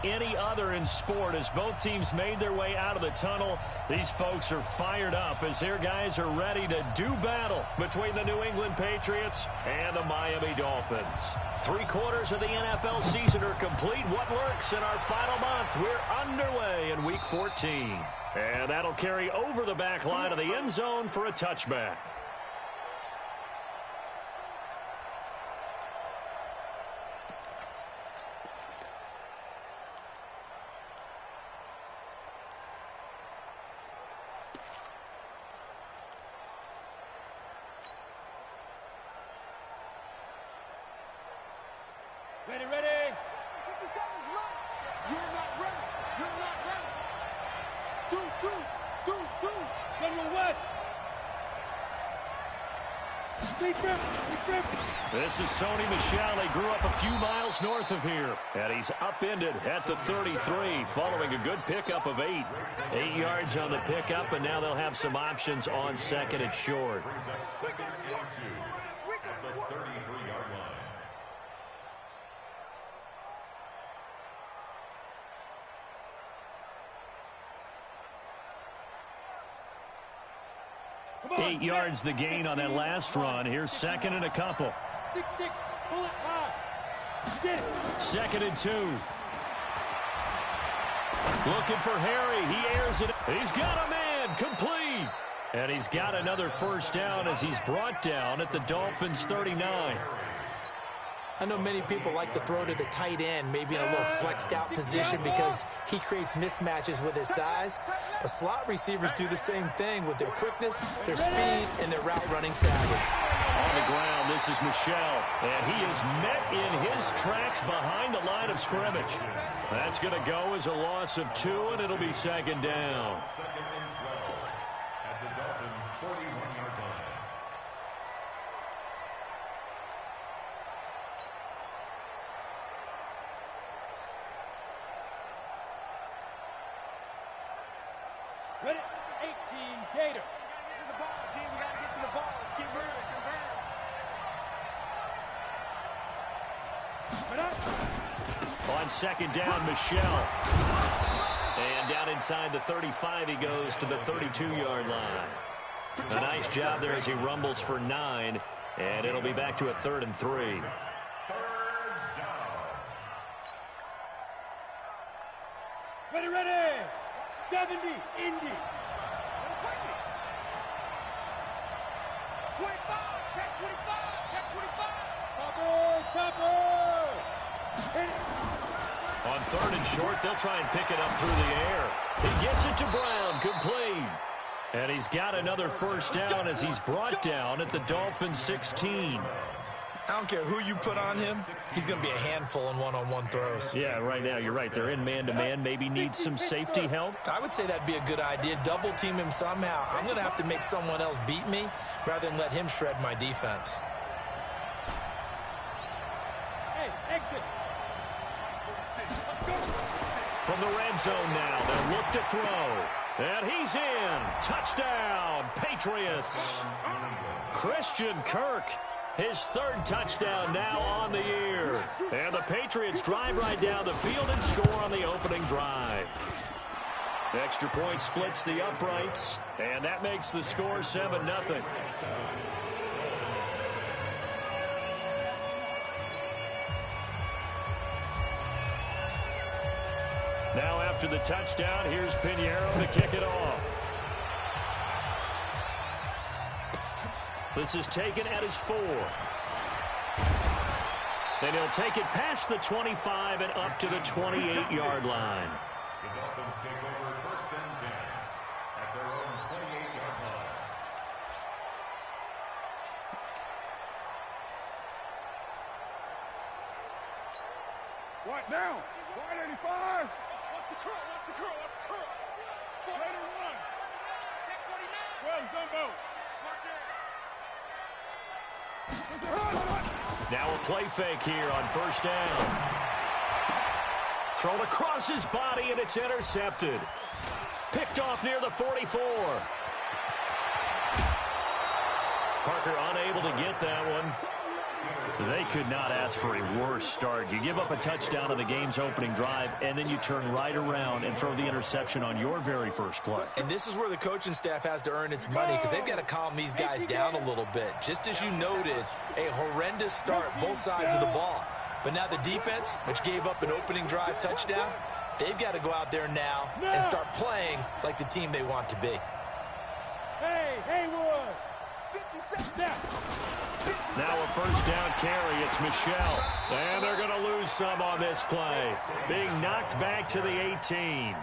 any other in sport. As both teams made their way out of the tunnel, these folks are fired up as their guys are ready to do battle between the New England Patriots and the Miami Dolphins. 3/4 of the NFL season are complete. What lurks in our final month? We're underway in Week 14. And that'll carry over the back line of the end zone for a touchback. Ready, ready. 50 seconds left. You're not ready. You're not ready. Deuce. General West. This is Sony Michel. He grew up a few miles north of here. And he's upended at the 33 following a good pickup of 8. 8 yards on the pickup, and now they'll have some options on second and short. Second and 2 at the 33-yard line. On, 8 yards the gain on that last run. Here's second and a couple. 6-6, pull it high. Second and 2. Looking for Harry. He airs it. He's got a man. Complete. And he's got another first down as he's brought down at the Dolphins' 39. I know many people like to throw to the tight end, maybe in a little flexed out position because he creates mismatches with his size. But slot receivers do the same thing with their quickness, their speed, and their route running savvy. On the ground, this is Michel, and he is met in his tracks behind the line of scrimmage. That's going to go as a loss of 2, and it'll be second down. Second and 12 at the Dolphins' 41-yard line. Ready, 18, Gator. Get to the ball, team. We got to get to the ball. Let's keep moving. On second down, Michel. And down inside the 35, he goes to the 32-yard line. A nice job there as he rumbles for 9, and it'll be back to a 3rd and 3. Third down. Ready. 70, Indy. 25, check 25. Topper. Hit it. On 3rd and short, they'll try and pick it up through the air. He gets it to Brown, complete. And he's got another first down as he's brought down at the Dolphins' 16. I don't care who you put on him, he's going to be a handful in one-on-one throws. Yeah, right now, you're right. They're in man-to-man. Maybe need some safety help. I would say that'd be a good idea. Double team him somehow. I'm going to have to make someone else beat me rather than let him shred my defense. Hey, exit. From the red zone now, they'll look to throw. And he's in. Touchdown, Patriots. Christian Kirk, his 3rd touchdown now on the year. And the Patriots drive right down the field and score on the opening drive. The extra point splits the uprights, and that makes the score 7-0. Now after the touchdown, here's Pinheiro to kick it off. This is taken at his 4. Then he'll take it past the 25 and up to the 28-yard line. The Dolphins take over 1st and 10 at their own 28-yard line. What now? 185. What's the curl? Later one. Check 49. Well, Dumbo. Now a play fake here on 1st down. Thrown across his body, and it's intercepted. Picked off near the 44. Parker unable to get that one. They could not ask for a worse start. You give up a touchdown on the game's opening drive, and then you turn right around and throw the interception on your very first play. And this is where the coaching staff has to earn its money because they've got to calm these guys down a little bit. Just as you noted, a horrendous start both sides of the ball. But now the defense, which gave up an opening drive touchdown, they've got to go out there now and start playing like the team they want to be. Hey, Haywood! 50 seconds down. Now a first down carry. It's Michelle. And they're going to lose some on this play. Being knocked back to the 18.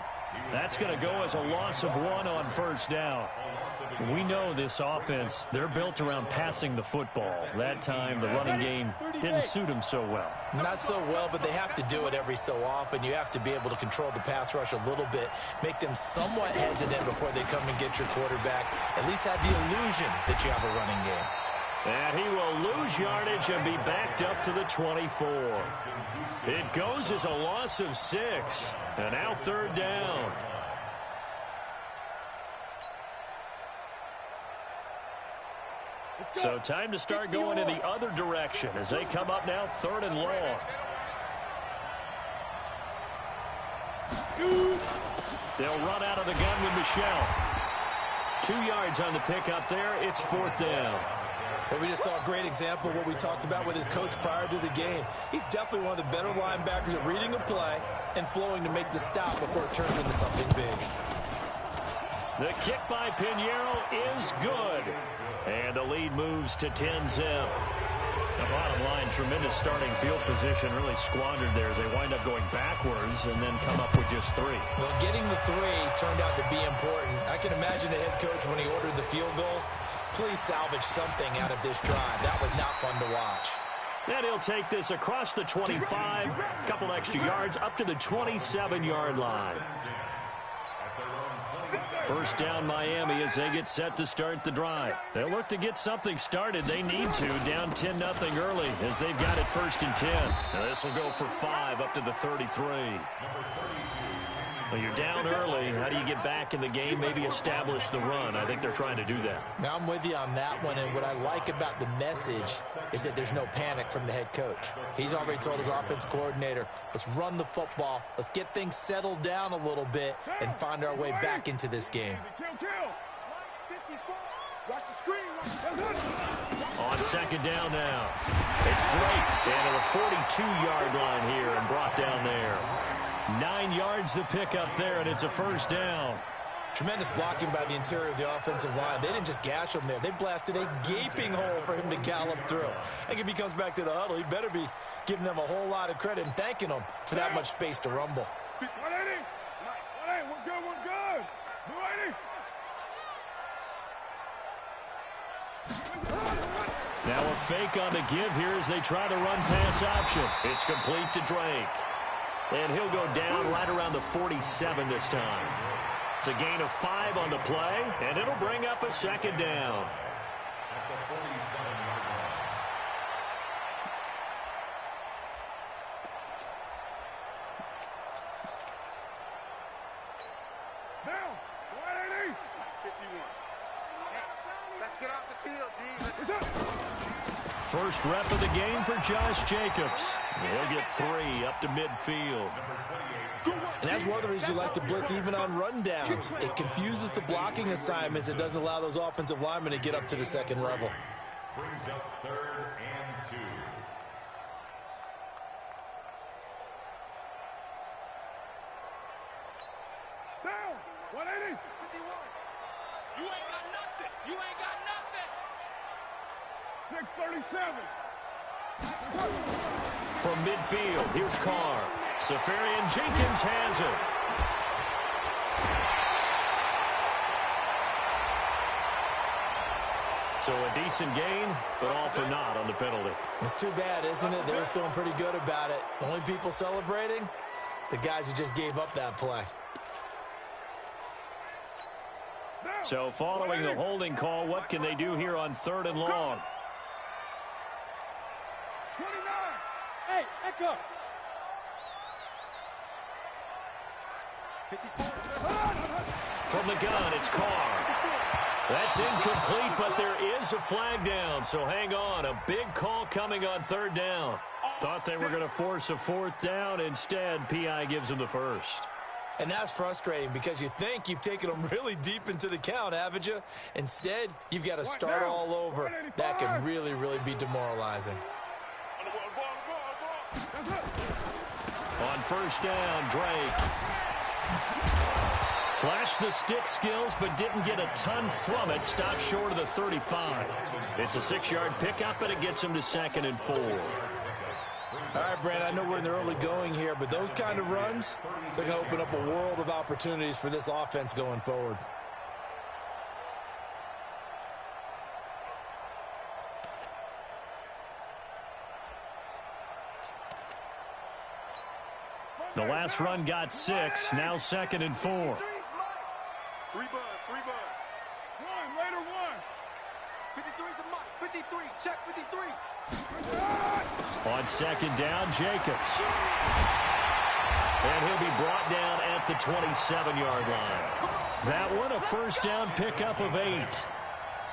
That's going to go as a loss of 1 on first down. We know this offense, they're built around passing the football. That time, the running game didn't suit them so well. Not so well, but they have to do it every so often. You have to be able to control the pass rush a little bit, make them somewhat hesitant before they come and get your quarterback. At least have the illusion that you have a running game. And he will lose yardage and be backed up to the 24. It goes as a loss of 6. And now third down. So time to start going in the other direction as they come up now third and long. They'll run out of the gun with Michelle. 2 yards on the pickup there. It's fourth down. Well, we just saw a great example of what we talked about with his coach prior to the game. He's definitely one of the better linebackers at reading a play and flowing to make the stop before it turns into something big. The kick by Pinheiro is good. And the lead moves to 10-zip. The bottom line, tremendous starting field position, really squandered there as they wind up going backwards and then come up with just 3. Well, getting the 3 turned out to be important. I can imagine the head coach when he ordered the field goal. Please salvage something out of this drive. That was not fun to watch. And he'll take this across the 25, a couple extra yards up to the 27-yard line. First down Miami as they get set to start the drive. They'll look to get something started. They need to, down 10-0 early as they've got it first and 10. Now this will go for 5 up to the 33. Well, you're down early. How do you get back in the game, maybe establish the run? I think they're trying to do that. Now I'm with you on that one, and what I like about the message is that there's no panic from the head coach. He's already told his offense coordinator, let's run the football, let's get things settled down a little bit and find our way back into this game. On second down now, it's Drake into the 42-yard line here and brought down there. 9 yards to pick up there, and it's a first down. Tremendous blocking by the interior of the offensive line. They didn't just gash him there. They blasted a gaping hole for him to gallop through. I think if he comes back to the huddle, he better be giving them a whole lot of credit and thanking them for that much space to rumble. 180. 180. We're good. We're good. 280. Now a fake on the give here as they try to run pass option. It's complete to Drake. And he'll go down right around the 47 this time. It's a gain of 5 on the play, and it'll bring up a second down. At the 47-yard line. Down. 180. 51. Let's get off the field, D. Let's go. First rep of the game for Josh Jacobs. He'll get 3 up to midfield. And that's one of the reasons you like to blitz even on rundowns. It confuses the blocking assignments. It doesn't allow those offensive linemen to get up to the second level. Brings up 3rd and 2. Down. 180. 51. You ain't got nothing. You ain't got nothing. 637. From midfield, here's Carr. Safarian Jenkins has it. So a decent gain, but all for naught on the penalty. It's too bad, isn't it? They were feeling pretty good about it. The only people celebrating, the guys who just gave up that play. So following the holding call, what can they do here on 3rd and long? 29. Hey, Echo. 54. From the gun, it's Carr. That's incomplete, but there is a flag down, so hang on. A big call coming on third down. Thought they were going to force a fourth down. Instead, P.I. gives them the first. And that's frustrating because you think you've taken them really deep into the count, haven't you? Instead, you've got to start all over. That can really, really be demoralizing. On first down, Drake. Flashed the stick skills, but didn't get a ton from it. Stopped short of the 35. It's a 6-yard pickup, and it gets him to 2nd and 4. All right, Brent, I know we're in the early going here, but those kind of runs, they're going to open up a world of opportunities for this offense going forward. The last run got 6, now 2nd and 4. 3 bud. One, later one. 53's the mic. 53, check 53. On 2nd down, Jacobs. And he'll be brought down at the 27-yard line. That one, a first down pickup of 8.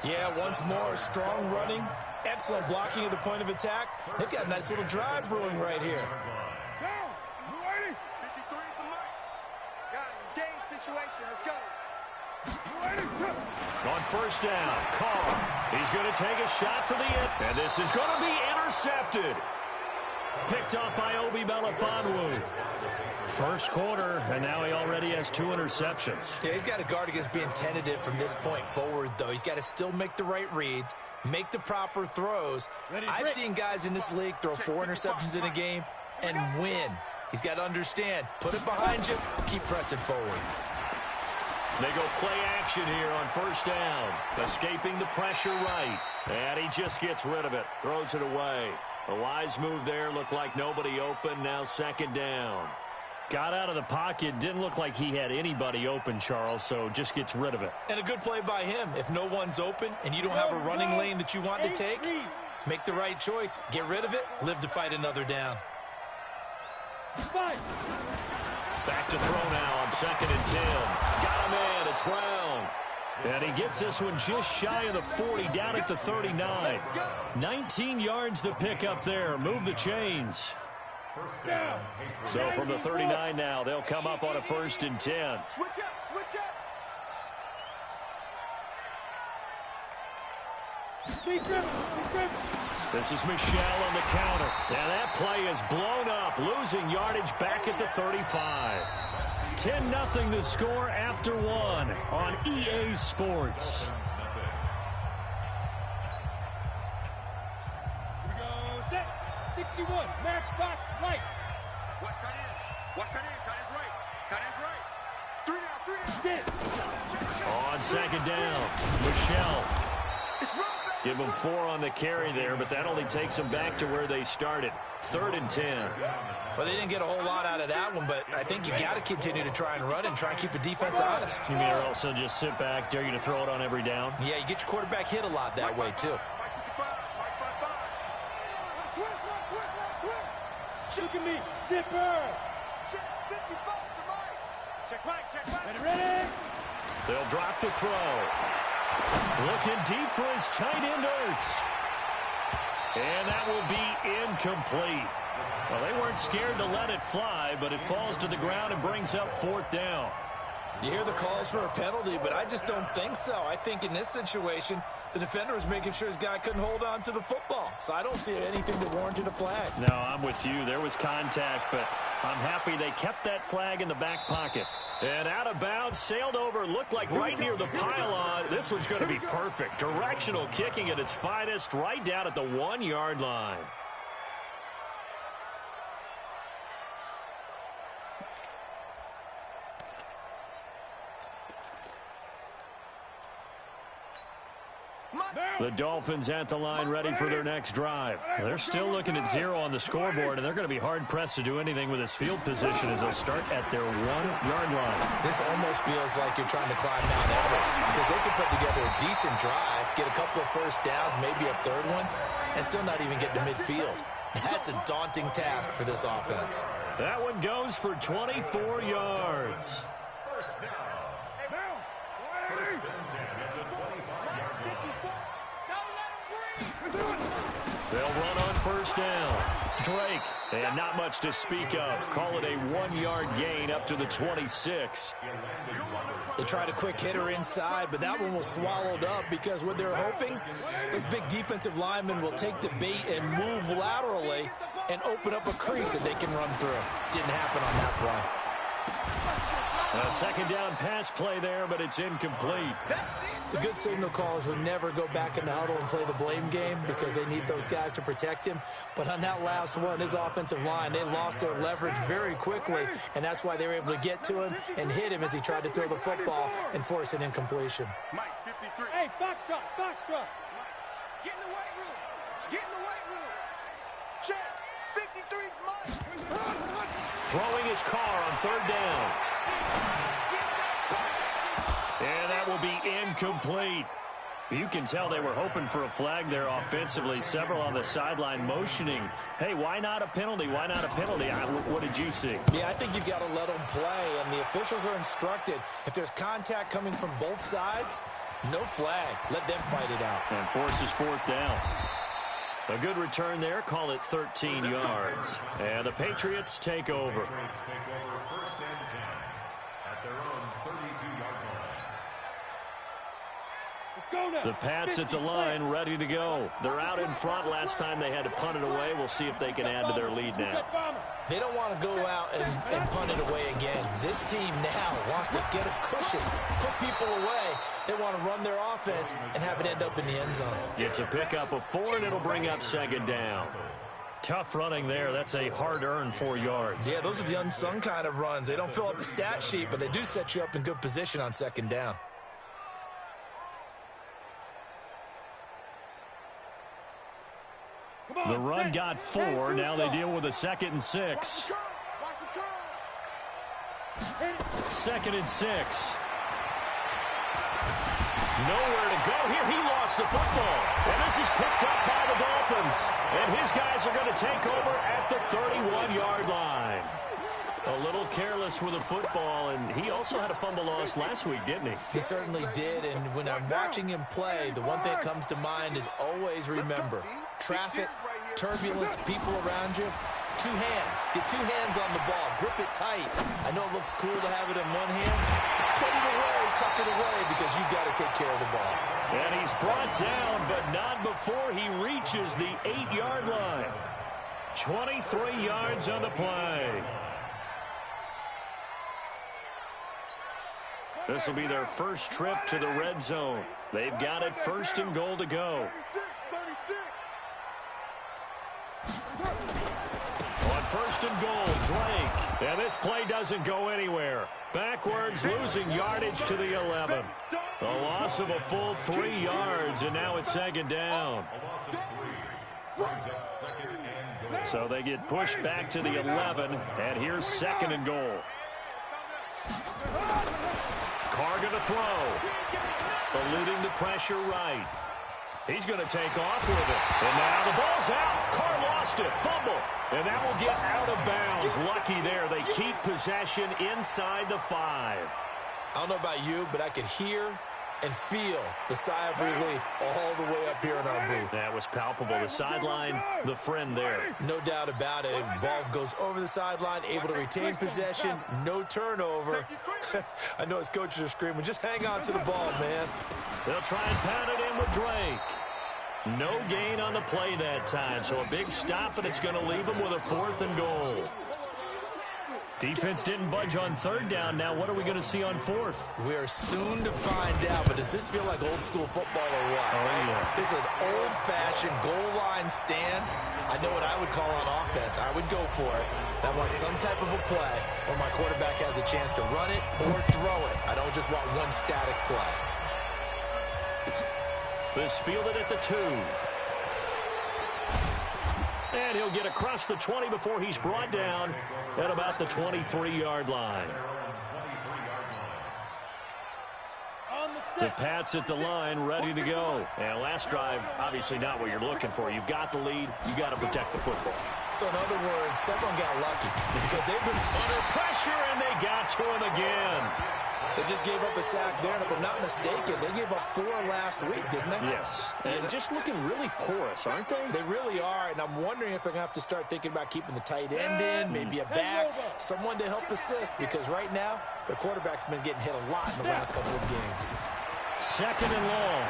Yeah, once more, strong running, excellent blocking at the point of attack. They've got a nice little drive brewing right here. Down. You ready? 53's the mic. Guys, it's game situation. Let's go. On first down, Carr. He's going to take a shot for the end. And this is going to be intercepted. Picked up by Obi Melifonwu. First quarter, and now he already has 2 interceptions. Yeah, he's got to guard against being tentative from this point forward, though. He's got to still make the right reads, make the proper throws. I've seen guys in this league throw 4 interceptions in a game and win. He's got to understand, put it behind you, keep pressing forward. They go play action here on first down. Escaping the pressure right. And he just gets rid of it. Throws it away. A wise move there. Looked like nobody open. Now 2nd down. Got out of the pocket. Didn't look like he had anybody open, Charles, so just gets rid of it. And a good play by him. If no one's open and you don't have a running lane that you want to take, make the right choice. Get rid of it. Live to fight another down. Back to throw now on 2nd and 10. Got him in. It's Brown. And he gets this one just shy of the 40, down at the 39. 19 yards to pick up there. Move the chains. So from the 39 now, they'll come up on a 1st and 10. Switch up. This is Michelle on the counter. And that play is blown up, losing yardage back at the 35. 10-0 the score after 1 on EA Sports. Here we go, set. 61, matchbox lights. Watch tight end. Tight end's right. Tight end's right. 3 down. On 2nd down, Michelle. Give them 4 on the carry there, but that only takes them back to where they started. 3rd and 10. Well, they didn't get a whole lot out of that one, but I think you got to continue to try and run and try and keep the defense honest. You mean or also just sit back, dare you to throw it on every down? Yeah, you get your quarterback hit a lot that way, too. Look at me, zipper. Check right. Ready? They'll drop the throw. Looking deep for his tight end, Ertz. And that will be incomplete. Well, they weren't scared to let it fly, but it falls to the ground and brings up 4th down. You hear the calls for a penalty, but I just don't think so. I think in this situation, the defender was making sure his guy couldn't hold on to the football. So I don't see anything that warranted a flag. No, I'm with you. There was contact, but I'm happy they kept that flag in the back pocket. And out of bounds, sailed over, looked like right near the pylon. This one's going to be perfect. Directional kicking at its finest, right down at the 1-yard line. The Dolphins at the line ready for their next drive. They're still looking at 0 on the scoreboard, and they're going to be hard-pressed to do anything with this field position as they'll start at their 1-yard line. This almost feels like you're trying to climb Mount Everest because they could put together a decent drive, get a couple of first downs, maybe a 3rd one, and still not even get to midfield. That's a daunting task for this offense. That one goes for 24 yards. First down. First and 10 at the 25. They'll run on first down. Drake, and not much to speak of. Call it a 1-yard gain up to the 26. They tried a quick hitter inside, but that one was swallowed up because what they're hoping, those big defensive linemen will take the bait and move laterally and open up a crease that they can run through. Didn't happen on that play. A second down pass play there, but it's incomplete. The good signal callers would never go back in the huddle and play the blame game because they need those guys to protect him. But on that last one, his offensive line, they lost their leverage very quickly, and that's why they were able to get to him and hit him as he tried to throw the football and force an incompletion. Mike, 53. Hey, Foxtrot, Foxtrot. Get in the weight room. Get in the weight room. Check. 53's Mike. Throwing his car on third down. And that will be incomplete. You can tell they were hoping for a flag there offensively. Several on the sideline motioning. Hey, why not a penalty? Why not a penalty? What did you see? Yeah, I think you've got to let them play, and the officials are instructed. If there's contact coming from both sides, no flag. Let them fight it out. And forces fourth down. A good return there. Call it 13 yards. And the Patriots take over. Patriots take over first and 10 at their own 32-yard line. Let's go now. The Pats at the line, ready to go. They're out in front. Last time they had to punt it away. We'll see if they can add to their lead now. They don't want to go out and punt it away again. This team now wants to get a cushion, put people away. They want to run their offense and have it end up in the end zone. It's a pickup of 4, and it'll bring up second down. Tough running there. That's a hard-earned 4 yards. Yeah, those are the unsung kind of runs. They don't fill up the stat sheet, but they do set you up in good position on second down. The run got 4. Now they deal with a 2nd and 6. Watch the curl. 2nd and 6. Nowhere to go here. He lost the football. And this is picked up by the Dolphins. And his guys are going to take over at the 31-yard line. A little careless with the football, and he also had a fumble loss last week, didn't he? He certainly did, and when I'm watching him play, the one thing that comes to mind is always remember, traffic, turbulence, people around you, 2 hands. Get 2 hands on the ball. Grip it tight. I know it looks cool to have it in one hand. Put it away, tuck it away, because you've got to take care of the ball. And he's brought down, but not before he reaches the 8-yard line. 23 yards on the play. This will be their first trip to the red zone. They've got it 1st and goal to go. 36. On 1st and goal, Drake. And this play doesn't go anywhere. Backwards, losing yardage to the 11. A loss of a full 3 yards, and now it's 2nd down. A loss of 3 brings up 2nd and goal. So they get pushed back to the 11, and here's 2nd and goal. Carr going to throw. Eluding the pressure right. He's going to take off with it. And now the ball's out. Carr lost it. Fumble. And that will get out of bounds. Lucky there. They keep possession inside the 5. I don't know about you, but I could hear and feel the sigh of relief all the way up here in our booth. That was palpable. The sideline, the friend there. No doubt about it. Ball goes over the sideline, able to retain possession, no turnover. I know his coaches are screaming, just hang on to the ball, man. They'll try and pound it in with Drake. No gain on the play that time, so a big stop, and it's going to leave them with a 4th and goal. Defense didn't budge on 3rd down. Now what are we going to see on 4th? We are soon to find out, but does this feel like old school football or what? Oh, yeah. This is an old-fashioned goal line stand. I know what I would call on offense. I would go for it. I want some type of a play where my quarterback has a chance to run it or throw it. I don't just want one static play. This fielded at the 2. And he'll get across the 20 before he's brought down at about the 23-yard line. The Pats at the line, ready to go. And last drive, obviously not what you're looking for. You've got the lead. You've got to protect the football. So in other words, someone got lucky because they've been under pressure, and they got to him again. They just gave up a sack there, and if I'm not mistaken, they gave up 4 last week, didn't they? Yes. And just looking really porous, aren't they? They really are, and I'm wondering if they're going to have to start thinking about keeping the tight end in, maybe a back, someone to help assist, because right now, their quarterback's been getting hit a lot in the last couple of games. 2nd and long.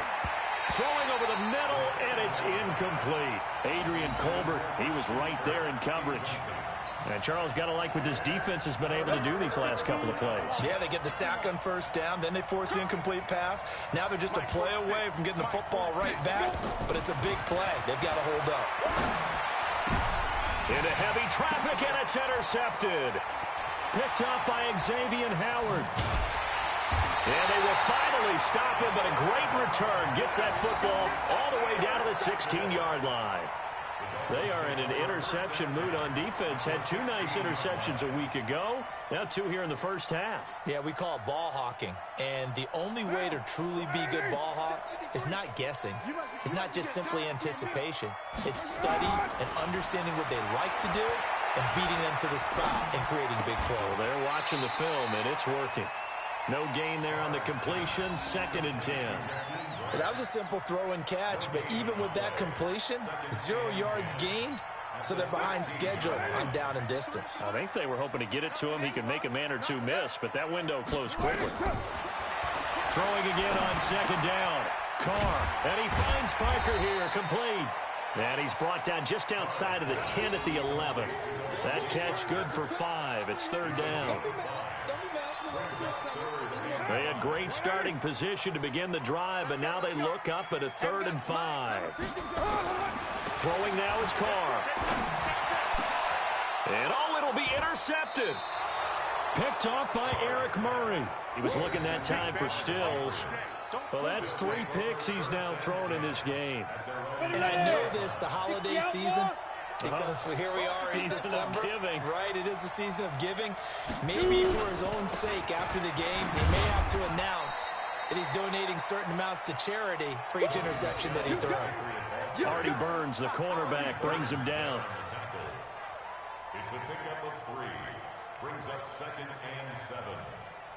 Throwing over the middle, and it's incomplete. Adrian Colbert, he was right there in coverage. And Charles, got to like what this defense has been able to do these last couple of plays. Yeah, they get the sack on 1st down, then they force the incomplete pass. Now they're just a play away from getting the football right back, but it's a big play. They've got to hold up. Into heavy traffic, and it's intercepted. Picked up by Xavier Howard. And they will finally stop him, but a great return gets that football all the way down to the 16-yard line. They are in an interception mood on defense. Had 2 nice interceptions a week ago. Now 2 here in the first half. Yeah, we call it ball hawking. And the only way to truly be good ball hawks is not guessing. It's not just simply anticipation. It's study and understanding what they like to do and beating them to the spot and creating big plays. Well, they're watching the film, and it's working. No gain there on the completion. 2nd and 10. Well, that was a simple throw and catch, but even with that completion, 0 yards gained, so they're behind schedule on down and distance. I think they were hoping to get it to him. He could make a man or 2 miss, but that window closed quickly. Throwing again on 2nd down. Carr, and he finds Parker here, complete. And he's brought down just outside of the 10 at the 11. That catch good for 5. It's 3rd down. They had great starting position to begin the drive, but now they look up at a 3rd and 5. Throwing now is Carr. And it'll be intercepted. Picked off by Eric Murray. He was looking that time for Stills. Well, that's 3 picks he's now thrown in this game. And I know this, the holiday season, because here we are in December. Right, it is the season of giving. Maybe for his own sake, after the game, he may have to announce that he's donating certain amounts to charity for each interception that he throws. Artie Burns, the cornerback, brings him down. It's a pickup of 3. Brings up 2nd and 7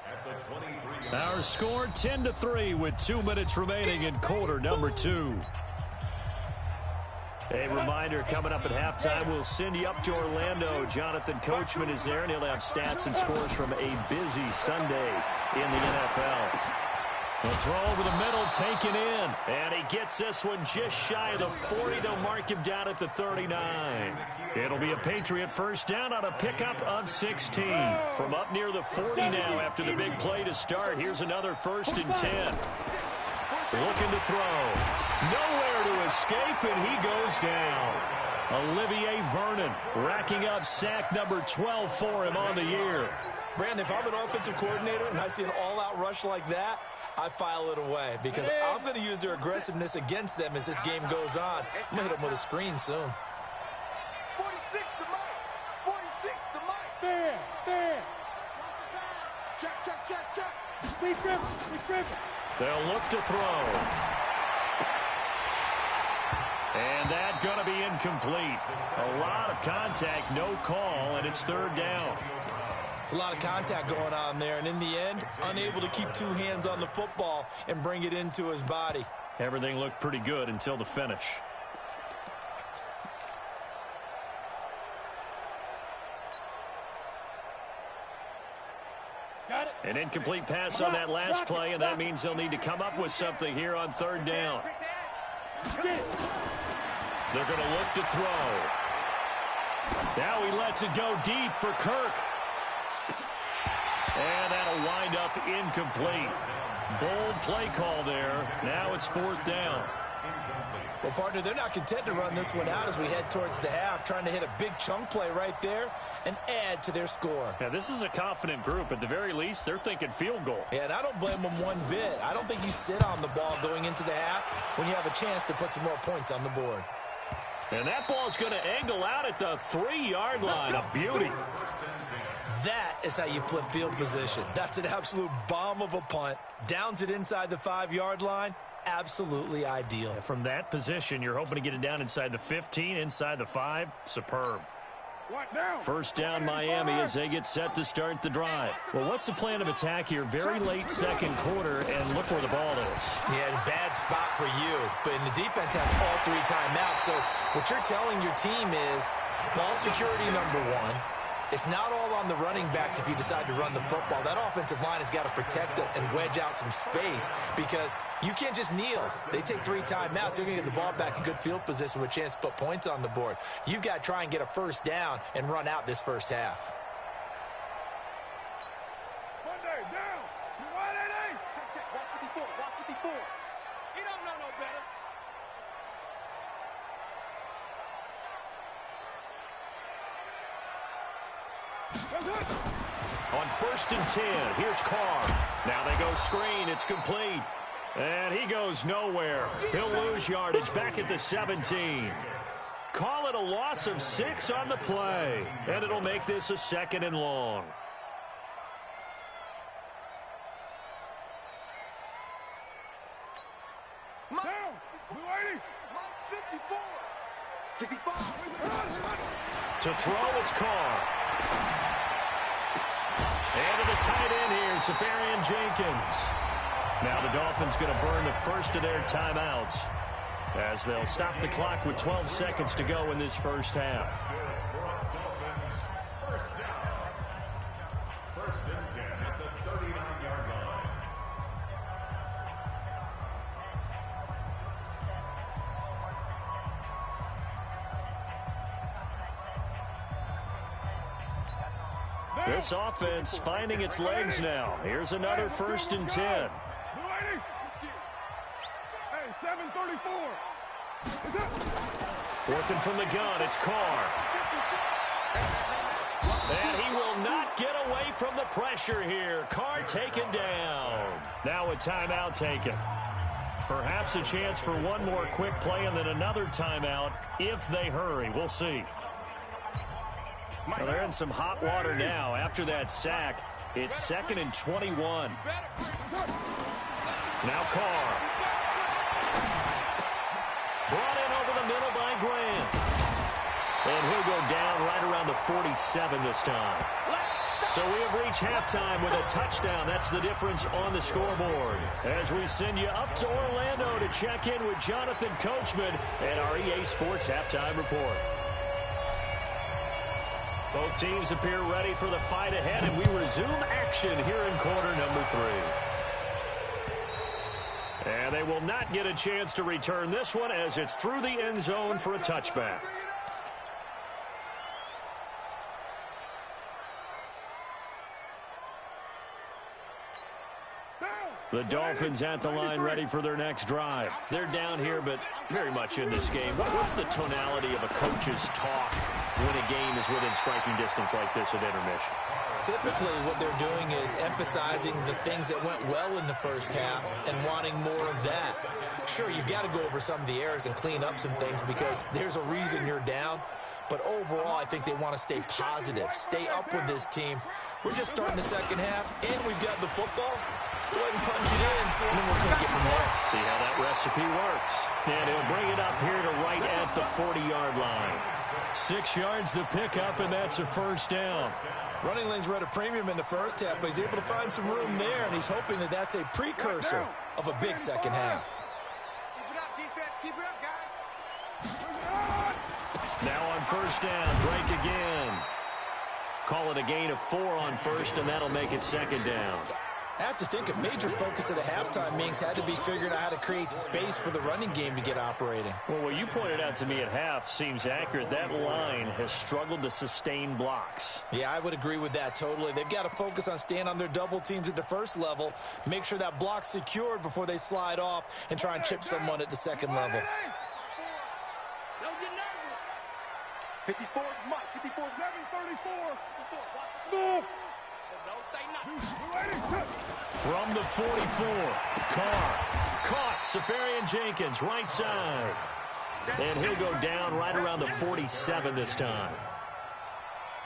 at the 23. Our score 10-3 with 2 minutes remaining in quarter number 2. A reminder, coming up at halftime, we'll send you up to Orlando. Jonathan Coachman is there, and he'll have stats and scores from a busy Sunday in the NFL. The throw over the middle, taken in. And he gets this one just shy of the 40. They'll mark him down at the 39. It'll be a Patriot 1st down on a pickup of 16. From up near the 40 now after the big play to start. Here's another 1st and 10. Looking to throw. Nowhere to escape, and he goes down. Olivier Vernon racking up sack number 12 for him on the year. Brandon, if I'm an offensive coordinator and I see an all-out rush like that, I file it away because I'm going to use their aggressiveness against them as this game goes on. I'm going to hit them with a screen soon. 46 to Mike. 46 to Mike. Fair. Check. Be driven. They'll look to throw. And that's going to be incomplete. A lot of contact, no call, and it's 3rd down. It's a lot of contact going on there, and in the end, unable to keep 2 hands on the football and bring it into his body. Everything looked pretty good until the finish. Got it. An incomplete pass on that last play, and that means they'll need to come up with something here on 3rd down. They're going to look to throw. Now he lets it go deep for Kirk. And that'll wind up incomplete. Bold play call there. Now it's 4th down. Well, partner, they're not content to run this one out as we head towards the half, trying to hit a big chunk play right there and add to their score. Yeah, this is a confident group. At the very least, they're thinking field goal. Yeah, and I don't blame them one bit. I don't think you sit on the ball going into the half when you have a chance to put some more points on the board. And that ball's going to angle out at the 3-yard line. A beauty. That is how you flip field position. That's an absolute bomb of a punt. Downs it inside the 5-yard line. Absolutely ideal. From that position, you're hoping to get it down inside the 15, inside the 5. Superb. First down Miami as they get set to start the drive. Well, what's the plan of attack here? Very late second quarter, and look where the ball is. Yeah, bad spot for you. But the defense has all 3 timeouts. So what you're telling your team is ball security number 1. It's not all on the running backs if you decide to run the football. That offensive line has got to protect them and wedge out some space because you can't just kneel. They take 3 timeouts. They're going to get the ball back in good field position with a chance to put points on the board. You got to try and get a first down and run out this first half. Monday, down. You want it, Check. Watch 54. Watch 54. You don't know no better. On 1st and 10, here's Carr. Now they go screen. It's complete. And he goes nowhere. He'll lose yardage back at the 17. Call it a loss of 6 on the play. And it'll make this a 2nd and long. Down. 54. 65. To throw, it's Carr. And to the tight end here, Safarian Jenkins. Now the Dolphins going to burn the first of their timeouts as they'll stop the clock with 12 seconds to go in this first half. First and 10 at the 39-yard line. This offense finding its legs now. Here's another 1st and 10. Hey, 734. Working from the gun, it's Carr. And he will not get away from the pressure here. Carr taken down. Now a timeout taken. Perhaps a chance for one more quick play and then another timeout if they hurry. We'll see. Well, they're in some hot water now. After that sack, it's 2nd and 21. Now Carr. Brought in over the middle by Grant. And he'll go down right around the 47 this time. So we have reached halftime with a touchdown. That's the difference on the scoreboard. As we send you up to Orlando to check in with Jonathan Coachman and our EA Sports Halftime Report. Both teams appear ready for the fight ahead, and we resume action here in quarter number 3. And they will not get a chance to return this one as it's through the end zone for a touchback. The Dolphins at the line ready for their next drive. They're down here, but very much in this game. What's the tonality of a coach's talk when a game is within striking distance like this at intermission? Typically, what they're doing is emphasizing the things that went well in the first half and wanting more of that. Sure, you've got to go over some of the errors and clean up some things because there's a reason you're down. But overall, I think they want to stay positive, stay up with this team. We're just starting the second half, and we've got the football. Let's go ahead and punch it in, and then we'll take it from there. See how that recipe works. And he'll bring it up here to right at the 40-yard line. 6 yards the pickup, and that's a first down. Running lanes were at a premium in the first half, but he's able to find some room there, and he's hoping that that's a precursor of a big second half. Keep it up, defense. Keep it up, guys. Now on first down, Drake again. Call it a gain of 4 on first, and that'll make it second down. I have to think a major focus of the halftime meetings had to be figuring out how to create space for the running game to get operating. Well, what you pointed out to me at half seems accurate. That line has struggled to sustain blocks. Yeah, I would agree with that totally. They've got to focus on staying on their double teams at the first level, make sure that block's secured before they slide off and try and chip someone at the second level. Don't get nervous. 54 is Mike. 54 is 734. 54. Watch smooth. So don't say nothing. From the 44, Carr caught. Safarian Jenkins, right side. And he'll go down right around the 47 this time.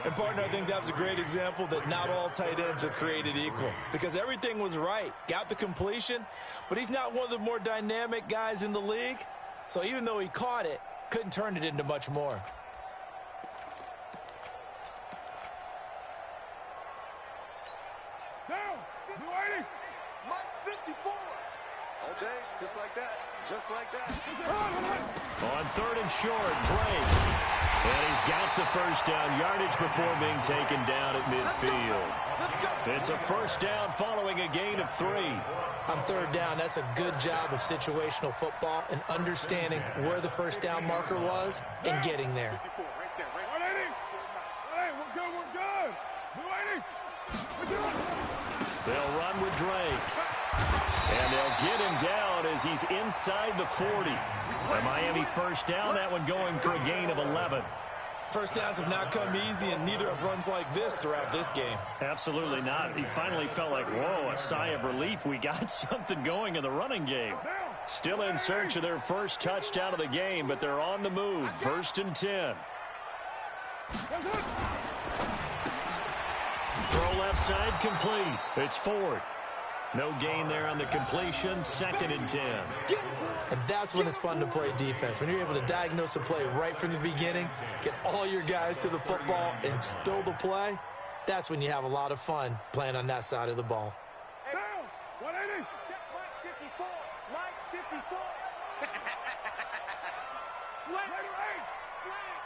And, partner, I think that was a great example that not all tight ends are created equal because everything was right. Got the completion, but he's not one of the more dynamic guys in the league. So even though he caught it, couldn't turn it into much more. Mike 54. All day, just like that. Just like that. On 3rd and short, Drake. And he's got the first down yardage before being taken down at midfield. It's a first down following a gain of 3. On 3rd down, that's a good job of situational football and understanding where the first down marker was and getting there. They'll run with Drake. And they'll get him down as he's inside the 40. A Miami first down, that one going for a gain of 11. First downs have not come easy, and neither have runs like this throughout this game. Absolutely not. He finally felt like, whoa, a sigh of relief. We got something going in the running game. Still in search of their first touchdown of the game, but they're on the move. 1st and 10. Throw left side complete. It's Ford. No gain there on the completion. 2nd and 10. And that's when it's fun to play defense. When you're able to diagnose a play right from the beginning, get all your guys to the football, and spill the play, that's when you have a lot of fun playing on that side of the ball. Down. 180. Check Mike 54. Mike 54. Slant. Slant.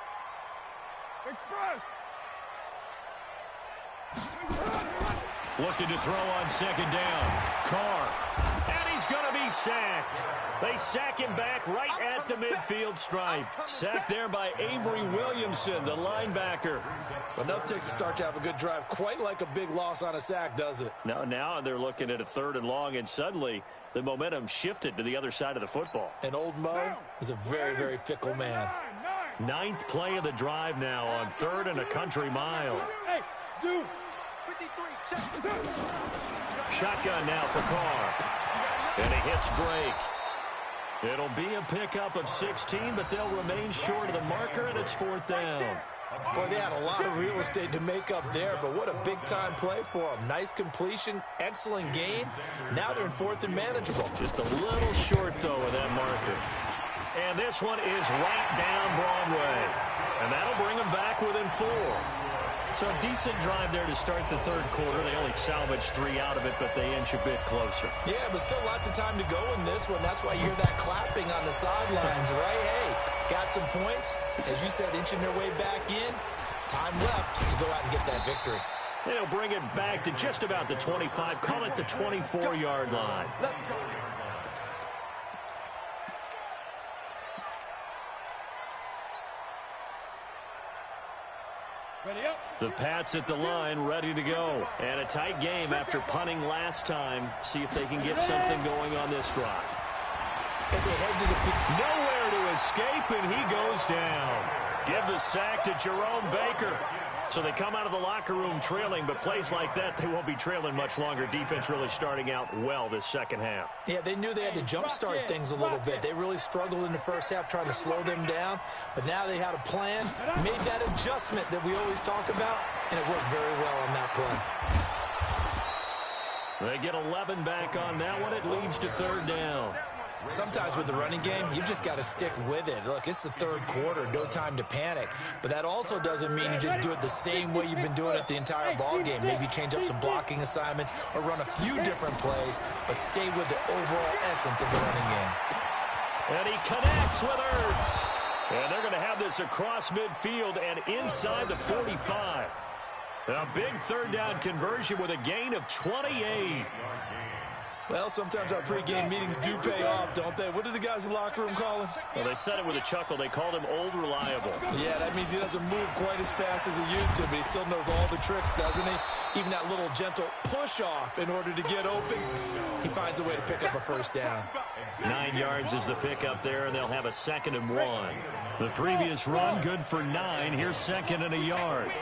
Express. Looking to throw on 2nd down. Carr. And he's going to be sacked. They sack him back right at the midfield stripe. Sacked there by Avery Williamson, the linebacker. Enough takes to start to have a good drive. Quite like a big loss on a sack, does it? Now they're looking at a 3rd and long, and suddenly the momentum shifted to the other side of the football. And old Mo is a very, very fickle man. 9th play of the drive now on 3rd and a country mile. Hey, Zoo. Shotgun now for Carr. And he hits Drake. It'll be a pickup of 16, but they'll remain short of the marker, and it's 4th down. Boy, they had a lot of real estate to make up there, but what a big-time play for them. Nice completion, excellent gain. Now they're in 4th and manageable. Just a little short, though, of that marker. And this one is right down Broadway. And that'll bring them back within 4. So a decent drive there to start the 3rd quarter. They only salvaged 3 out of it, but they inch a bit closer. Yeah, but still lots of time to go in this one. That's why you hear that clapping on the sidelines, right? Hey, got some points. As you said, inching their way back in. Time left to go out and get that victory. They'll bring it back to just about the 25. Call it the 24-yard line. The Pats at the line, ready to go. And a tight game after punting last time. See if they can get something going on this drive. As they head to the nowhere to escape, and he goes down. Give the sack to Jerome Baker. So they come out of the locker room trailing, but plays like that, they won't be trailing much longer. Defense really starting out well this 2nd half. Yeah, they knew they had to jumpstart things a little bit. They really struggled in the first half trying to slow them down, but now they had a plan, made that adjustment that we always talk about, and it worked very well on that play. They get 11 back on that one. It leads to 3rd down. Sometimes with the running game, you've just got to stick with it. Look, it's the 3rd quarter, no time to panic. But that also doesn't mean you just do it the same way you've been doing it the entire ball game. Maybe change up some blocking assignments or run a few different plays, but stay with the overall essence of the running game. And he connects with Ertz. And they're going to have this across midfield and inside the 45. A big 3rd down conversion with a gain of 28. Well, sometimes our pregame meetings do pay off, don't they? What do the guys in the locker room call him? Well, they said it with a chuckle. They called him Old Reliable. Yeah, that means he doesn't move quite as fast as he used to, but he still knows all the tricks, doesn't he? Even that little gentle push-off in order to get open, he finds a way to pick up a first down. 9 yards is the pickup there, and they'll have a 2nd and 1. The previous run, good for 9. Here's 2nd and a yard.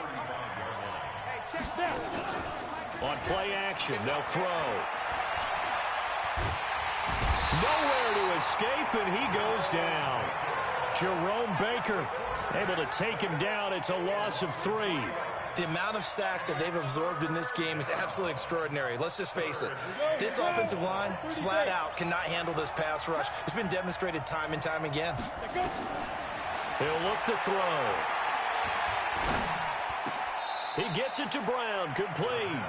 On play action, they'll throw. Nowhere to escape, and he goes down. Jerome Baker able to take him down. It's a loss of 3. The amount of sacks that they've absorbed in this game is absolutely extraordinary. Let's just face it. This offensive line, flat out, cannot handle this pass rush. It's been demonstrated time and time again. He'll look to throw. He gets it to Brown, complete.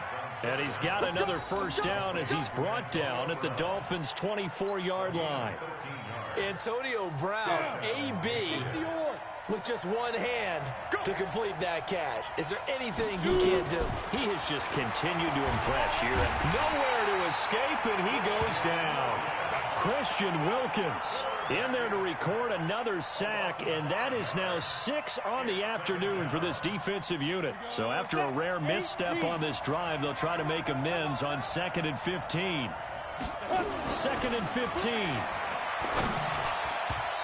And he's got another first down as he's brought down at the Dolphins' 24-yard line. Antonio Brown, AB, with just one hand to complete that catch. Is there anything he can't do? He has just continued to impress here. Nowhere to escape, and he goes down. Christian Wilkins in there to record another sack, and that is now 6 on the afternoon for this defensive unit. So after a rare misstep on this drive, they'll try to make amends on 2nd and 15. 2nd and 15.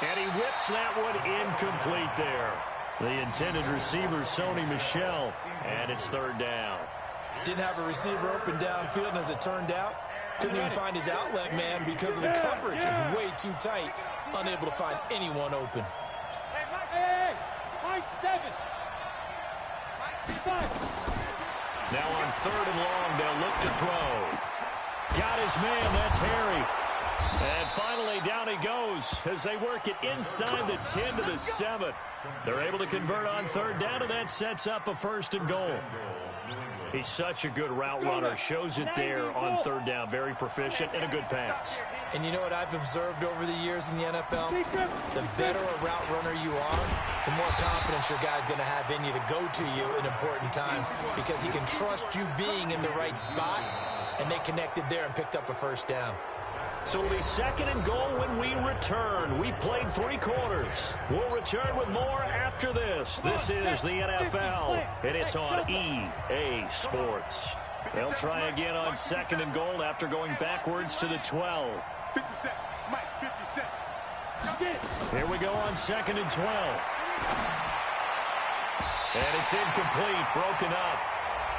And he whips that one incomplete there. The intended receiver, Sony Michel, and it's 3rd down. Didn't have a receiver open downfield, and as it turned out, couldn't even find his outlet man because of the coverage. It was way too tight, unable to find anyone open. Hey, my 7. Now on 3rd and long, they'll look to throw. Got his man, that's Harry. And finally, down he goes as they work it inside the 10 to the 7. They're able to convert on 3rd down, and that sets up a 1st and goal. He's such a good route runner. Shows it there on 3rd down. Very proficient and a good pass. And you know what I've observed over the years in the NFL? The better a route runner you are, the more confidence your guy's going to have in you to go to you in important times because he can trust you being in the right spot, and they connected there and picked up a 1st down. So it'll be 2nd and goal when we return. We've played 3 quarters. We'll return with more after this. This is the NFL, and it's on EA Sports. They'll try again on 2nd and goal after going backwards to the 12. 50 cents. Mike, 50 cents. Here we go on 2nd and 12. And it's incomplete, broken up.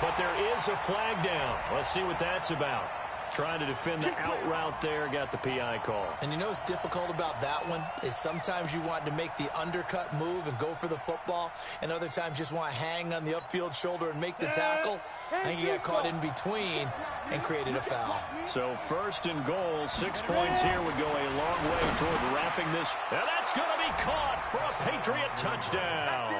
But there is a flag down. Let's see what that's about. Trying to defend the out route there, got the PI call. And you know what's difficult about that one is sometimes you want to make the undercut move and go for the football, and other times just want to hang on the upfield shoulder and make the tackle. I think he got caught in between and created a foul. So 1st and goal, 6 points here would go a long way toward wrapping this. And that's going to be caught for a Patriot touchdown.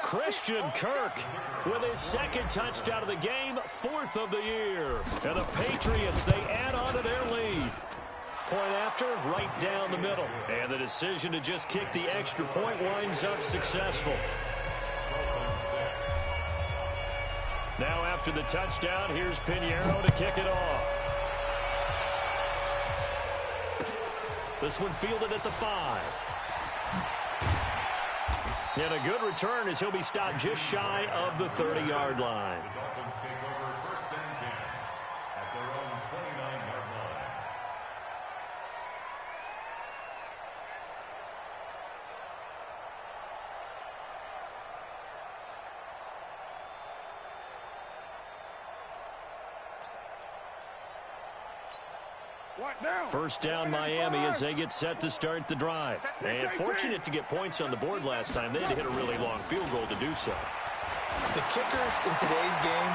Christian Kirk with his 2nd touchdown of the game, 4th of the year. And the Patriots, they add on to their lead. Point after, right down the middle. And the decision to just kick the extra point winds up successful. Now after the touchdown, here's Pinheiro to kick it off. This one fielded at the 5. And a good return as he'll be stopped just shy of the 30-yard line. The Dolphins take over 1st and 10 at their own 29-yard line. What now? 1st down Miami as they get set to start the drive. And fortunate to get points on the board last time. They had to hit a really long field goal to do so. The kickers in today's game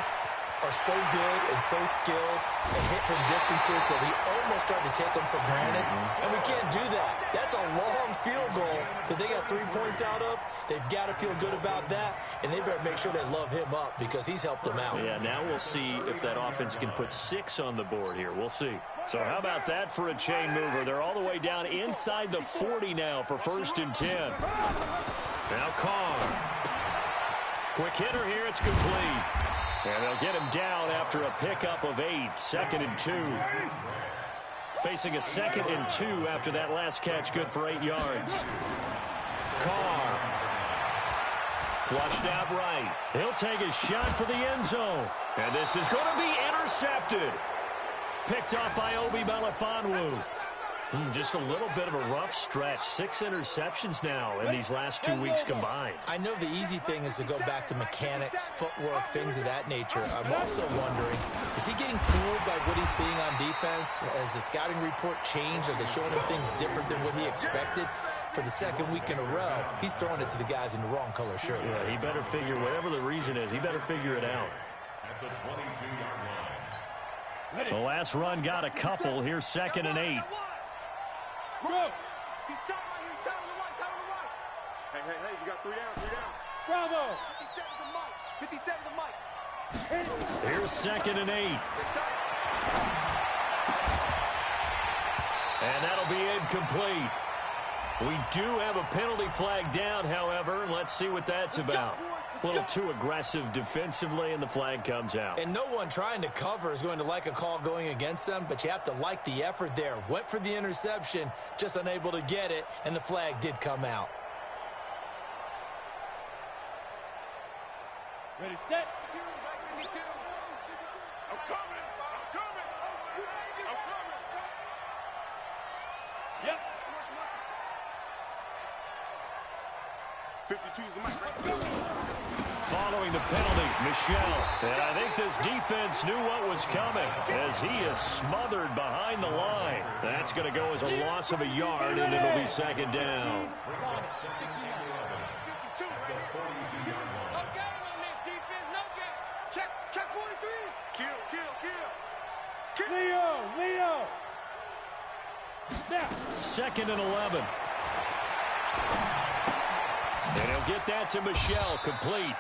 are so good and so skilled and hit from distances that we almost start to take them for granted. And we can't do that. That's a long field goal that they got 3 points out of. They've got to feel good about that, and they better make sure they love him up because he's helped them out. Yeah, now we'll see if that offense can put 6 on the board here. We'll see. So how about that for a chain mover? They're all the way down inside the 40 now for 1st and 10. Now Carr. Quick hitter here, it's complete. And they'll get him down after a pickup of 8, 2nd and 2. Facing a 2nd and 2 after that last catch, good for 8 yards. Carr. Flushed out right. He'll take a shot for the end zone. And this is going to be intercepted. Picked off by Obi Melifonwu. Just a little bit of a rough stretch. 6 interceptions now in these last 2 weeks combined. I know the easy thing is to go back to mechanics, footwork, things of that nature. I'm also wondering, is he getting fooled by what he's seeing on defense? Has the scouting report changed? Are they showing him things different than what he expected? For the 2nd week in a row, he's throwing it to the guys in the wrong color shirts. Yeah, he better figure, whatever the reason is, he better figure it out. At the 22-yard line. The last run got a couple. Here's 2nd and 8. Go! He's top right, he's top of the right, top of the right. Hey, you got 3 down, 3 down. Bravo! 50 seconds to Mike, 57 to Mike. Here's 2nd and 8. And that'll be incomplete. We do have a penalty flag down, however. Let's see what that's about. A little too aggressive defensively, and the flag comes out. And no one trying to cover is going to like a call going against them, but you have to like the effort there. Went for the interception, just unable to get it, and the flag did come out. Ready, set. I'm coming. I'm coming. I'm coming. Yep. 52 is the mic. Let's go. Following the penalty, Michel. And I think this defense knew what was coming as he is smothered behind the line. That's going to go as a loss of a yard, and it'll be 2nd down. Check 43. Kill. Leo. Now. 2nd and 11. And he'll get that to Michel, complete.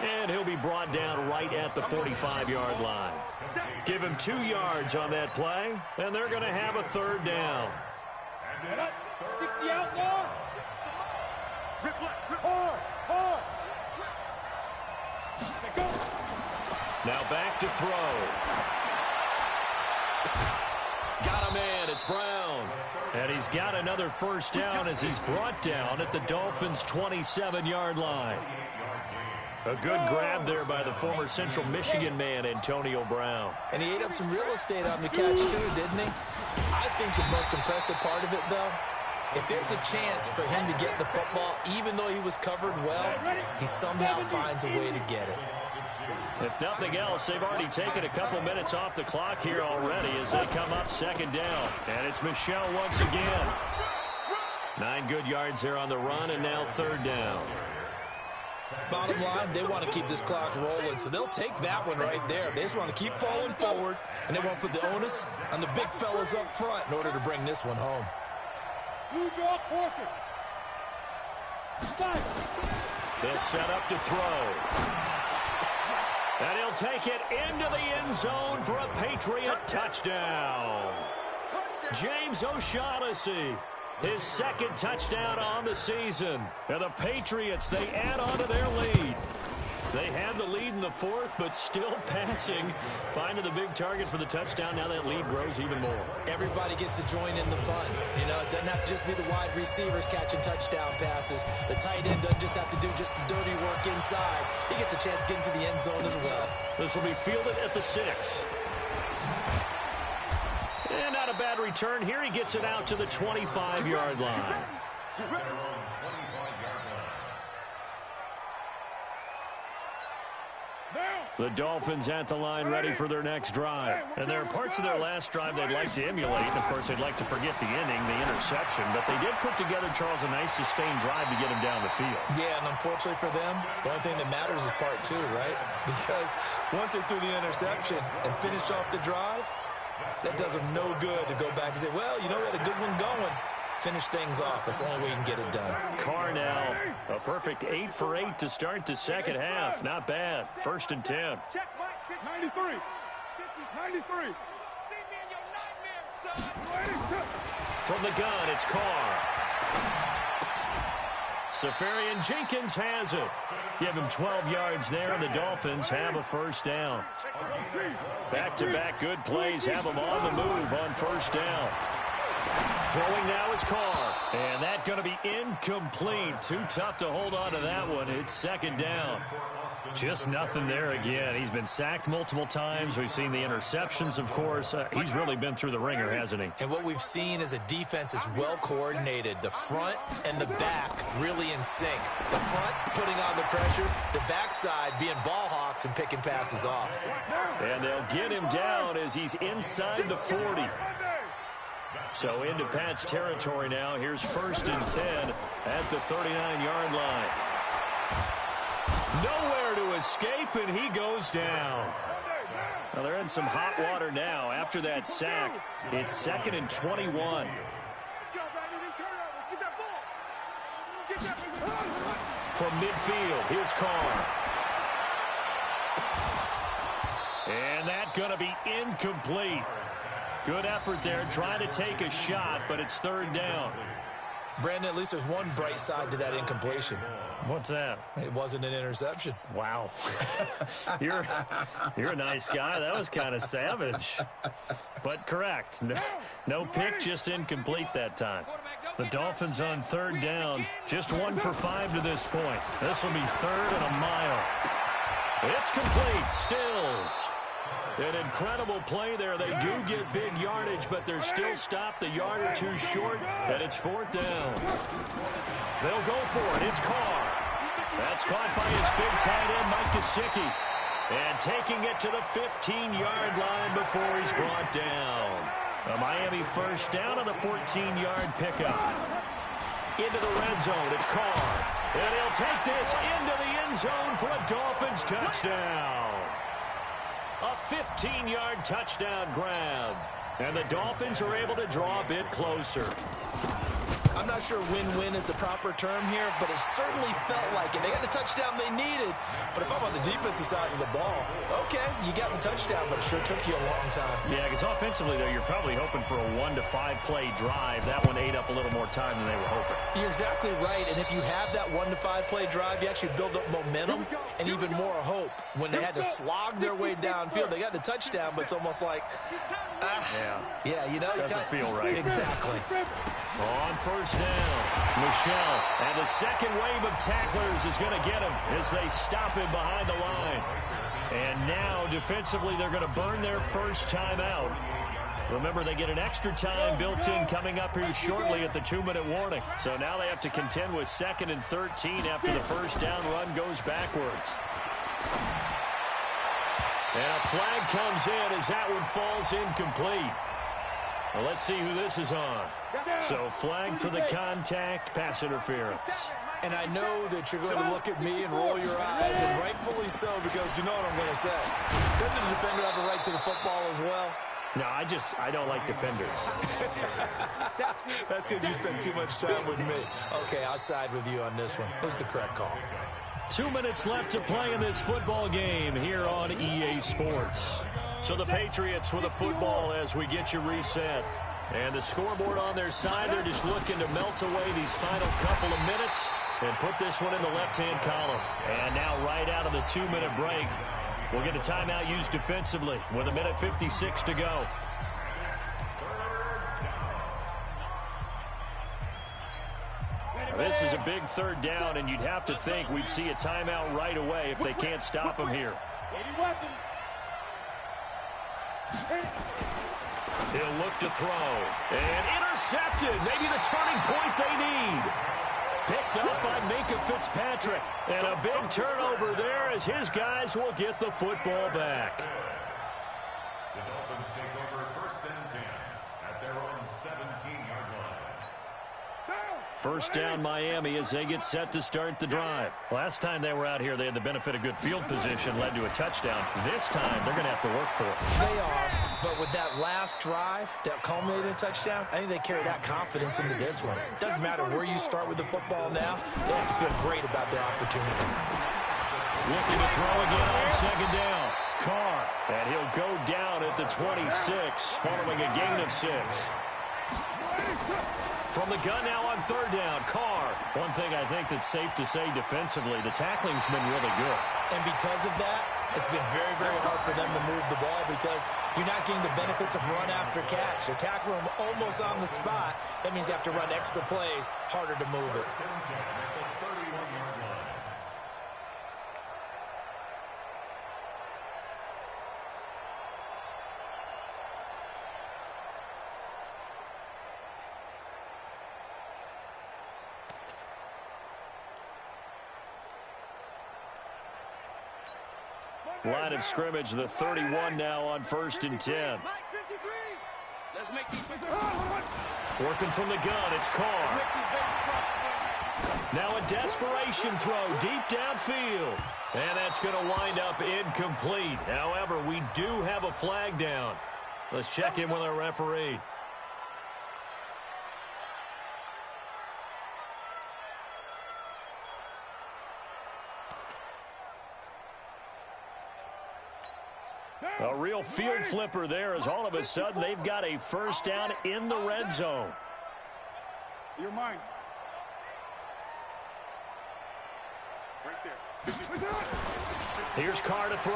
And he'll be brought down right at the 45-yard line. Give him 2 yards on that play, and they're going to have a 3rd down. 60 out now. Rip left. Rip Hard. Go. Now back to throw. Got a man. It's Brown. And he's got another 1st down as he's brought down at the Dolphins' 27-yard line. A good grab there by the former Central Michigan man, Antonio Brown. And he ate up some real estate on the catch, too, didn't he? I think the most impressive part of it, though, if there's a chance for him to get the football, even though he was covered well, he somehow finds a way to get it. If nothing else, they've already taken a couple minutes off the clock here already as they come up 2nd down. And it's Michel once again. 9 good yards there on the run, and now 3rd down. Bottom line, they want to keep this clock rolling, so they'll take that one right there. They just want to keep falling forward, and they want to put the onus on the big fellas up front in order to bring this one home. Blue draw quarters. They'll set up to throw. And he'll take it into the end zone for a Patriot touchdown. James O'Shaughnessy, his 2nd touchdown on the season. And the Patriots, they add on to their lead. They had the lead in the 4th, but still passing. Finding the big target for the touchdown. Now that lead grows even more. Everybody gets to join in the fun. You know, it doesn't have to just be the wide receivers catching touchdown passes. The tight end doesn't just have to do just the dirty work inside. He gets a chance to get into the end zone as well. This will be fielded at the 6. And not a bad return here. He gets it out to the 25-yard line. The Dolphins at the line ready for their next drive. And there are parts of their last drive they'd like to emulate. And, of course, they'd like to forget the inning, the interception. But they did put together, Charles, a nice sustained drive to get him down the field. Yeah, and unfortunately for them, the only thing that matters is part 2, right? Because once they threw the interception and finished off the drive, that does them no good to go back and say, well, you know, we had a good one going. Finish things off. That's the only way you can get it done. Carr now, a perfect 8 for 8 to start the 2nd half. Not bad. 1st and 10. Check, Mike. 93. 93. See me in your nightmare, son. From the gun, it's Carr. Safarian Jenkins has it. Give him 12 yards there, and the Dolphins have a 1st down. Back-to-back good plays have them on the move on 1st down. Throwing now is Carr. And that's going to be incomplete. Too tough to hold on to that one. It's 2nd down. Just nothing there again. He's been sacked multiple times. We've seen the interceptions, of course. He's really been through the ringer, hasn't he? And what we've seen is a defense that's well coordinated. The front and the back really in sync. The front putting on the pressure. The backside being ball hawks and picking passes off. And they'll get him down as he's inside the 40. So into Pat's territory now. Here's 1st and 10 at the 39-yard line. Nowhere to escape, and he goes down. Well, they're in some hot water now. After that sack, it's 2nd and 21. From midfield, here's Carr. And that's going to be incomplete. Good effort there trying to take a shot, but it's third down. Brandon, at least there's one bright side to that incompletion. What's that? It wasn't an interception. Wow. You're a nice guy. That was kind of savage. But correct. No pick, just incomplete that time. The Dolphins on third down. Just 1 for 5 to this point. This will be third and a mile. It's complete. Stills. An incredible play there. They do get big yardage, but they're still stopped a yard or two short, and it's fourth down. They'll go for it. It's Carr. That's caught by his big tight end, Mike Gesicki. And taking it to the 15-yard line before he's brought down. A Miami first down on a 14-yard pickup. Into the red zone. It's Carr. And he'll take this into the end zone for a Dolphins touchdown. A 15-yard touchdown grab. And the Dolphins are able to draw a bit closer. I'm not sure win-win is the proper term here, but it certainly felt like it. They got the touchdown they needed, but if I'm on the defensive side of the ball, okay, you got the touchdown, but it sure took you a long time. Yeah, because offensively, though, you're probably hoping for a 1 to 5 play drive. That one ate up a little more time than they were hoping. You're exactly right, and if you have that 1 to 5 play drive, you actually build up momentum and even more hope. When they had to slog their way downfield, they got the touchdown, but it's almost like, yeah, you know. Doesn't feel right. Exactly. On first down, Michelle, and the second wave of tacklers is going to get him as they stop him behind the line. And now, defensively, they're going to burn their first time out. Remember, they get an extra time built in coming up here shortly at the 2-minute warning. So now they have to contend with 2nd and 13 after the first down run goes backwards. And a flag comes in as that one falls incomplete. Well, let's see who this is on. So flag for the contact, pass interference. And I know that you're going to look at me and roll your eyes, and rightfully so, because you know what I'm going to say. Doesn't the defender have a right to the football as well? No, I don't like defenders. That's because you spend too much time with me. Okay, I'll side with you on this one. It's the correct call. 2 minutes left to play in this football game here on EA Sports. So the Patriots with a football as we get you reset. And the scoreboard on their side, they're just looking to melt away these final couple of minutes and put this one in the left-hand column. And now right out of the 2-minute break, we'll get a timeout used defensively with 1:56 to go. This is a big third down, and you'd have to think we'd see a timeout right away if they can't stop him here. He'll look to throw. And intercepted. Maybe the turning point they need. Picked up by Minkah Fitzpatrick. And a big turnover there as his guys will get the football back. The Dolphins take over 1st and 10 at their own 17-yard line. First down Miami as they get set to start the drive. Last time they were out here, they had the benefit of good field position, led to a touchdown. This time, they're going to have to work for it. They are, but with that last drive that culminated in a touchdown, I think they carry that confidence into this one. It doesn't matter where you start with the football now. They have to feel great about their opportunity. Looking to throw again on 2nd down. Carr, and he'll go down at the 26, following a gain of 6. From the gun now on 3rd down, Carr. One thing I think that's safe to say defensively, the tackling's been really good. And because of that, it's been very, very hard for them to move the ball because you're not getting the benefits of run after catch. They're tackling them almost on the spot. That means you have to run extra plays, harder to move it. Line of scrimmage, the 31 now on 1st and 10. Let's make these Working from the gun, it's Carr. Now a desperation throw deep downfield. And that's going to wind up incomplete. However, we do have a flag down. Let's check in with our referee. field flipper there as all of a sudden they've got a first down in the red zone. Your mind. Right there. Here's Carr to throw.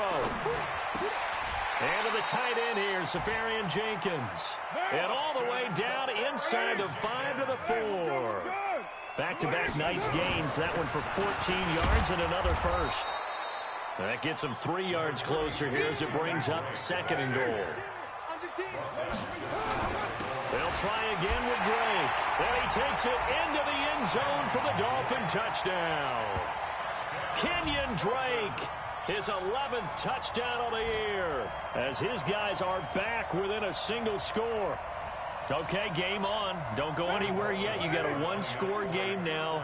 And to the tight end here, Safarian Jenkins. And all the way down inside the 5 to the 4. Back-to-back nice gains. That one for 14 yards and another first. That gets them 3 yards closer here as it brings up 2nd and goal. They'll try again with Drake. And he takes it into the end zone for the Dolphin touchdown. Kenyon Drake, his 11th touchdown of the year, as his guys are back within a single score. Okay, game on. Don't go anywhere yet. You got a one-score game now.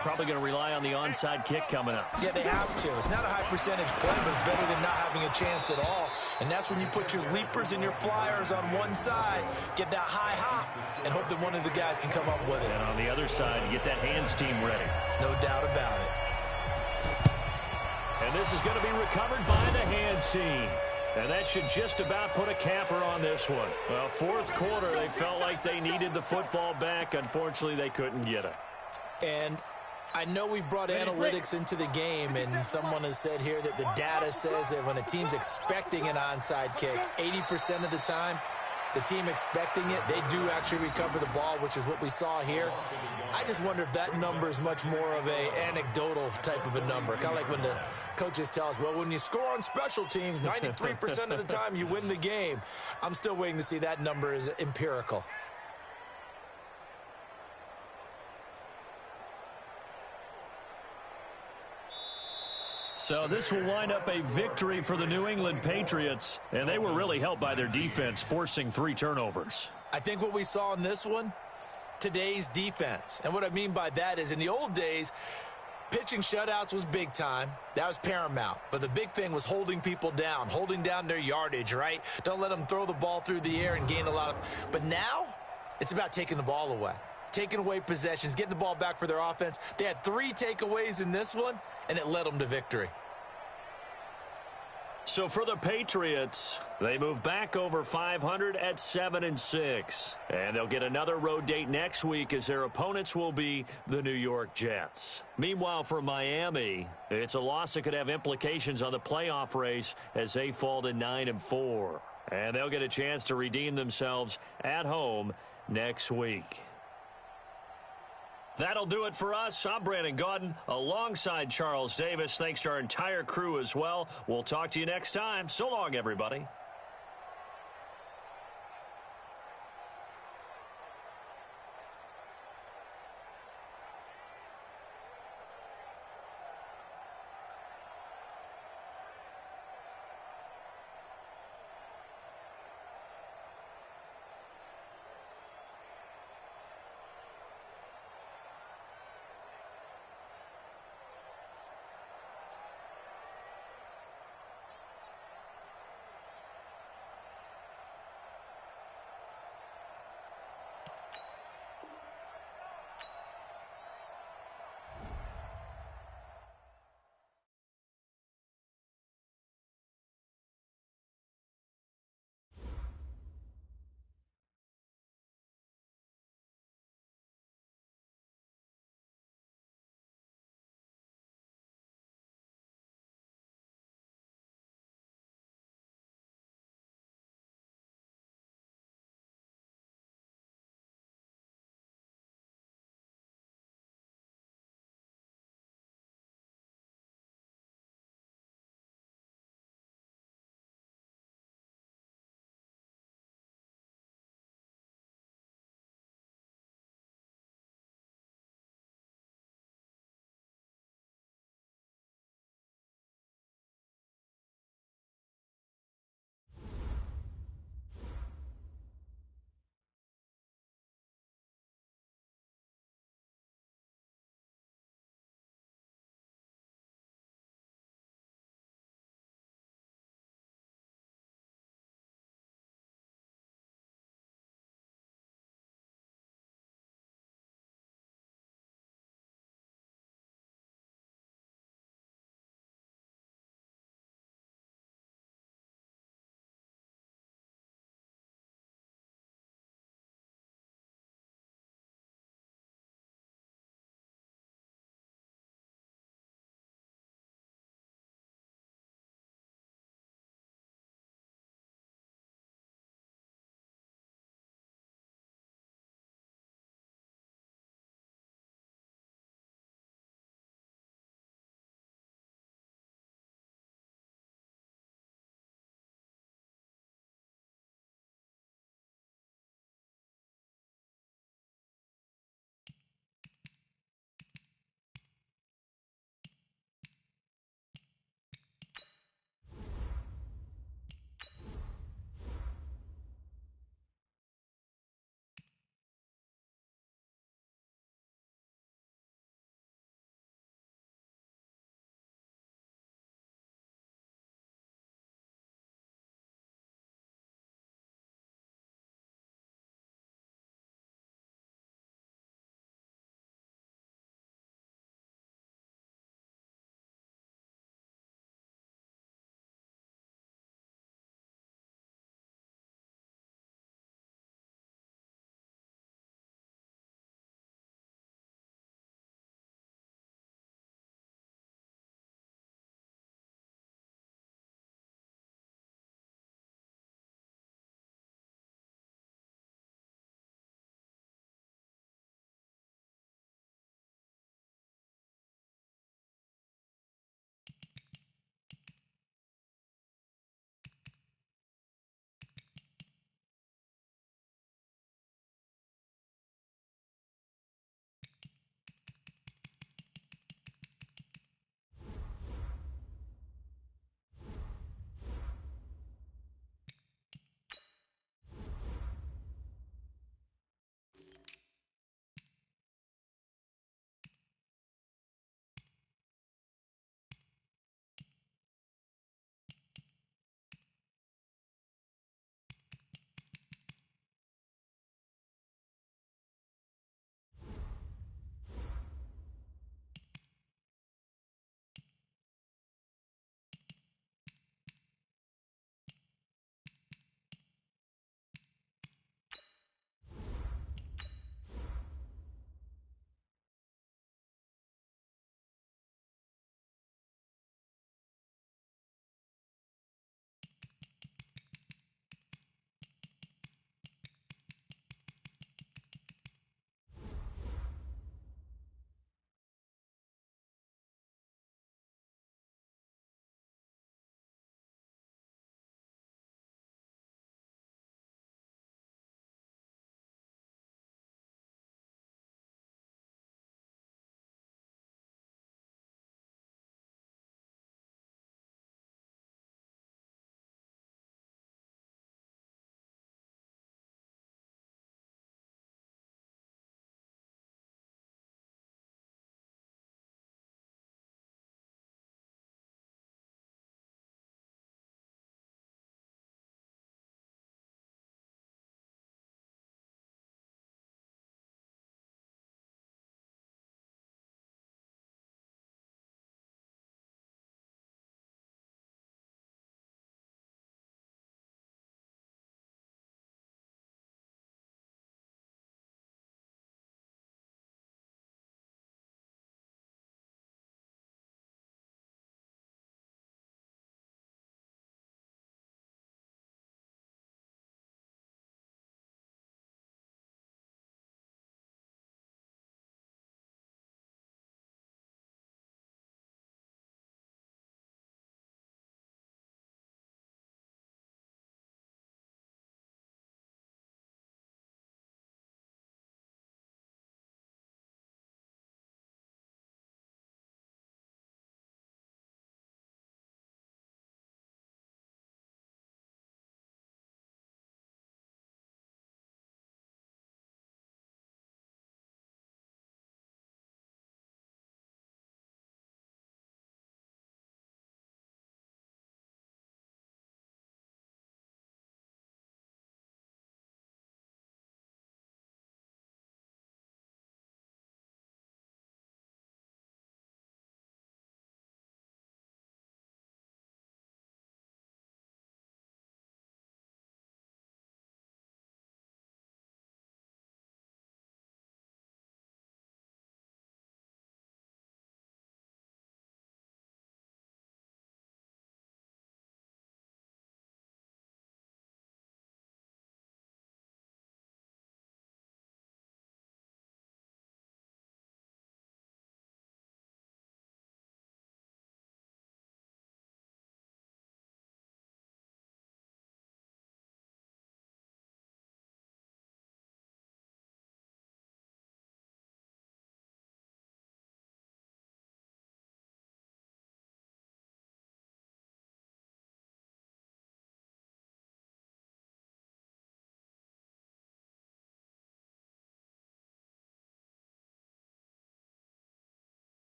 Probably going to rely on the onside kick coming up. Yeah, they have to. It's not a high-percentage play, but it's better than not having a chance at all. And that's when you put your leapers and your flyers on one side, get that high hop, and hope that one of the guys can come up with it. And on the other side, you get that hands team ready. No doubt about it. And this is going to be recovered by the hands team. And that should just about put a capper on this one. Well, 4th quarter, they felt like they needed the football back. Unfortunately, they couldn't get it. And I know we've brought analytics into the game, and someone has said here that the data says that when a team's expecting an onside kick, 80% of the time, the team expecting it, they do actually recover the ball, which is what we saw here. I just wonder if that number is much more of a anecdotal type of a number. Kind of like when the coaches tell us, well, when you score on special teams, 93% of the time you win the game. I'm still waiting to see that number is empirical. So this will wind up a victory for the New England Patriots, and they were really helped by their defense, forcing 3 turnovers. I think what we saw in this one, today's defense. And what I mean by that is in the old days, pitching shutouts was big time. That was paramount. But the big thing was holding people down, holding down their yardage, right? Don't let them throw the ball through the air and gain a lot of. But now it's about taking the ball away, taking away possessions, getting the ball back for their offense. They had 3 takeaways in this one, and it led them to victory. So for the Patriots, they move back over 500 at 7-6. And they'll get another road date next week as their opponents will be the New York Jets. Meanwhile, for Miami, it's a loss that could have implications on the playoff race as they fall to 9-4. And they'll get a chance to redeem themselves at home next week. That'll do it for us. I'm Brandon Gaudin alongside Charles Davis. Thanks to our entire crew as well. We'll talk to you next time. So long, everybody.